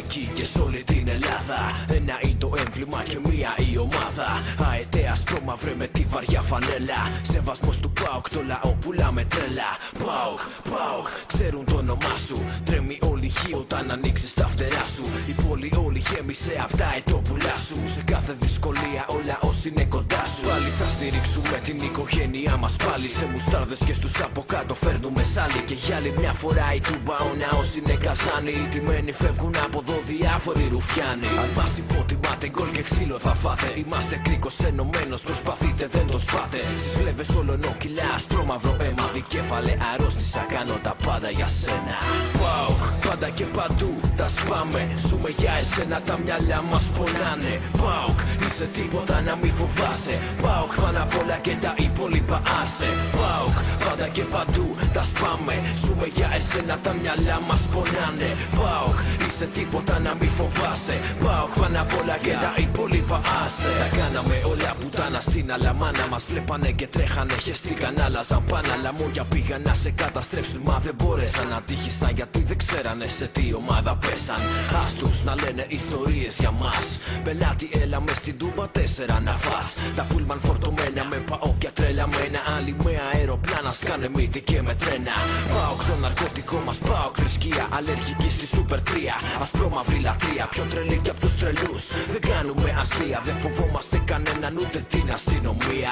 εκεί και σε όλη την Ελλάδα. Ένα είναι το έμβλημα και μία η ομάδα. Αεταία ασπρόμαυρε με τη βαριά φανέλα. Σεβασμός του ΠΑΟΚ, το λαό πουλάμε τρέλα. ΠΑΟΚ, ΠΑΟΚ, ξέρουν το όνομά σου. Τρέμει όλη η γη όταν ανοίξεις τα φτερά σου. Η πόλη όλη γέμισε απ' τα ετόπουλά σου. Σε κάθε δυσκολία ο λαός είναι κοντά σου. Πάλι θα στηρίξουμε την οικογένειά μας πάλι. Σε μουστάρδες και στους από κάτω φέρνουμε σάλι. Και για άλλη μια φορά η Τούμπα ο ναός είναι καζάνι. Οι τιμένοι φεύγουν από εδώ διάφοροι ρουφιάνοι. Αν μας υποτιμάτε γκολ και ξύλο θα φάτε. Είμαστε κρίκος ενωμένος, προσπαθείτε δεν το σπάτε. Στις φλέβες όλο κιλά ασπρόμαυρο αίμα. Δικέφαλε αρρώστησα, κάνω τα πάντα για σένα. ΠΑΟΚ, πάντα και παντού τα σπάμε. Ζούμε για εσένα, τα μυαλά μας πονάνε. ΠΑΟΚ, είσαι τίποτα να μη φοβάσαι. ΠΑΟΚ, πάνω απ' όλα και τα υπόλοιπα άσε. ΠΑΟΚ, πάντα και παντού τα σπάμε. Ζούμε για εσένα, τα μυαλά μας πονάνε. ΠΑΟΚ, είσαι τίποτα να μη φοβάσαι. ΠΑΟΚ, πάνω απ' όλα και τα υπόλοιπα άσε. Τα κάναμε όλα πουτάνα στην αλαμάνα. Μας βλέπανε και τρέχανε, χεστήκαν, άλλαζαν πάνω. Λαμόγια πήγαν να σε καταστρέψουν, μα δεν μπόρεσαν. Ατύχησαν γιατί δεν ξέρανε σε τι ομάδα πέσαν. Ας τους να λένε ιστορίες για μας. Πελάτη έλα μες στην Τούμπα 4 να φας. Τα πούλμαν φορτωμένα με παόκια τρελαμένα. Άλλοι με αεροπλάνα σκάνε μύτη και με τρένα. ΠΑΟΚ το ναρκωτικό μας, ΠΑΟΚ θρησκεία. Αλλεργική στη Σούπερ 3, ασπρόμαυρη λατρεία. Πιο τρελή κι απ' τους τρελούς, δεν κάνουμε αστεία. Δεν φοβόμαστε κανέναν ούτε την αστυνομία.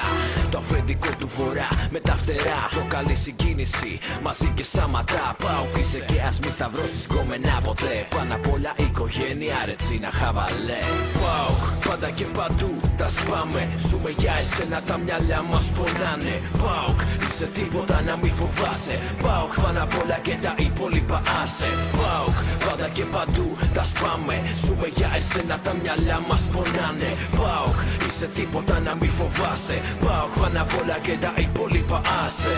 Το αφεντικό του βορρά με τα φτερά προκαλεί συγκίνηση, μαζί και σάματα. ΠΑΟΚ είσαι και ας μη σταυρώσεις γκόμενα ποτέ. Πάνω απ' όλα οικογένεια ρετσίνα χαβαλέ. ΠΑΟΚ, πάντα και παντού τα σπάμε. Ζούμε για εσένα, τα μυαλά μας πονάνε. ΠΑΟΚ, είσαι τίποτα να μη φοβάσαι. ΠΑΟΚ, πάνω απ' όλα και τα υπόλοιπα άσε. ΠΑΟΚ, πάντα και παντού τα σπάμε. Ζούμε για εσένα, τα μυαλά μας πονάνε. ΠΑΟΚ, είσαι τίποτα να μη φοβάσαι. ΠΑΟΚ, πάνω απ' όλα και τα υπόλοιπα άσε.